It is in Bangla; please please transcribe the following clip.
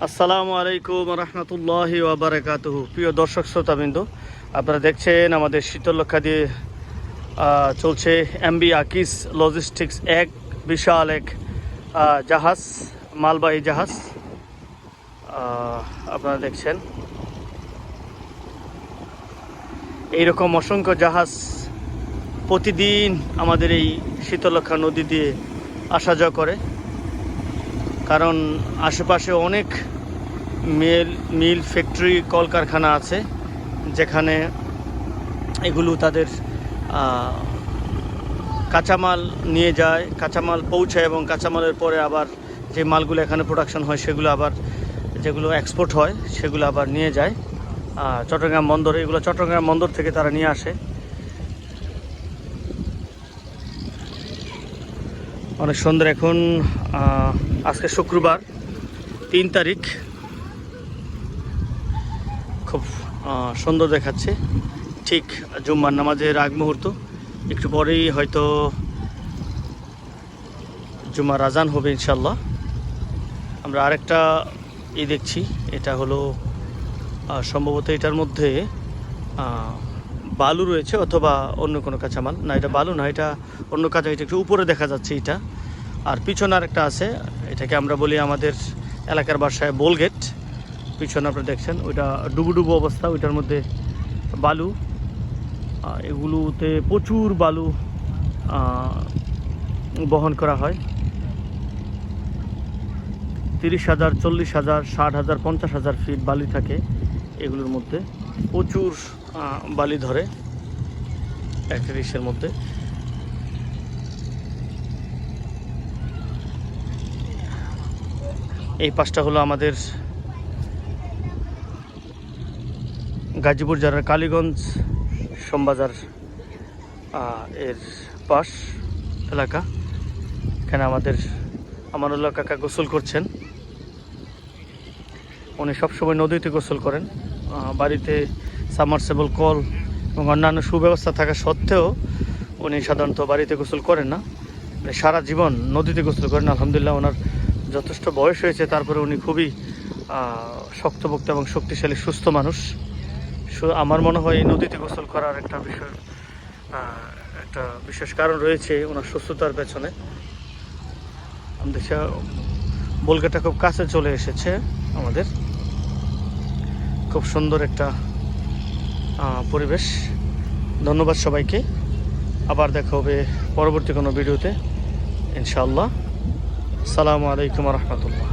আসসালামু আলাইকুম রহমতুল্লাহি ওয়া বারাকাতুহু। প্রিয় দর্শক শ্রোতাবৃন্দ, আপনারা দেখছেন আমাদের শীতলক্ষা দিয়ে চলছে এমবি আকিস লজিস্টিক্স, এক বিশাল এক জাহাজ, মালবাহী জাহাজ। আপনারা দেখছেন এইরকম অসংখ্য জাহাজ প্রতিদিন আমাদের এই শীতলক্ষা নদী দিয়ে আসা যাওয়া করে, কারণ আশেপাশে অনেক মিল ফ্যাক্টরি কলকারখানা আছে, যেখানে এগুলো তাদের কাঁচামাল নিয়ে যায়, কাঁচামাল পৌঁছায় এবং কাঁচামালের পরে আবার যে মালগুলো এখানে প্রোডাকশন হয় সেগুলো আবার যেগুলো এক্সপোর্ট হয় সেগুলো আবার নিয়ে যায় চট্টগ্রাম বন্দরে। এগুলো চট্টগ্রাম বন্দর থেকে তারা নিয়ে আসে। অনেক সুন্দর। এখন আজকে শুক্রবার 3 তারিখ, খুব সুন্দর দেখাচ্ছে। ঠিক জুম্মার নামাজের আগ মুহূর্ত, একটু পরেই হয়তো জুম্মার আজান হবে ইনশাল্লাহ। আমরা আরেকটা দেখছি, এটা হলো সম্ভবত এটার মধ্যে বালু রয়েছে অথবা অন্য কোনো কাঁচামাল। না, এটা বালু না, এটা অন্য কাঁচা। এটা একটু উপরে দেখা যাচ্ছে এটা। আর পিছনে আরেকটা আছে, এটাকে আমরা বলি আমাদের এলাকার ভাষায় বোলগেট। পিছনে আপনারা দেখছেন ওইটা ডুবু অবস্থা, ওইটার মধ্যে বালু। এগুলোতে প্রচুর বালু বহন করা হয়। 30,000, 40,000, 60,000, 50,000 ফিট বালি থাকে এগুলোর মধ্যে। প্রচুর বালি ধরে এক রিসের মধ্যে। এই পাশটা হলো আমাদের গাজীপুর জেলার কালীগঞ্জ শ্যামবাজার এর পাশ এলাকা। এখানে আমাদের আমানুল্লাহ কাকা গোসল করছেন। উনি সবসময় নদীতে গোসল করেন। বাড়িতে সাবমার্সিবল কল এবং অন্যান্য সুব্যবস্থা থাকা সত্ত্বেও উনি সাধারণত বাড়িতে গোসল করেন না, সারা জীবন নদীতে গোসল করেন। আলহামদুলিল্লাহ, ওনার যথেষ্ট বয়স হয়েছে, তারপরে উনি খুবই শক্তপোক্ত এবং শক্তিশালী সুস্থ মানুষ। আমার মনে হয় এই নদীতে গোসল করার একটা বিশেষ কারণ রয়েছে ওনার সুস্থতার পেছনে। আমাদের বোলগেটটা খুব কাছে চলে এসেছে আমাদের। খুব সুন্দর একটা পরিবেশ। ধন্যবাদ সবাইকে। আবার দেখা হবে পরবর্তী কোনো ভিডিওতে ইনশাআল্লাহ। আসসালামু আলাইকুম রহমতুল্লাহ।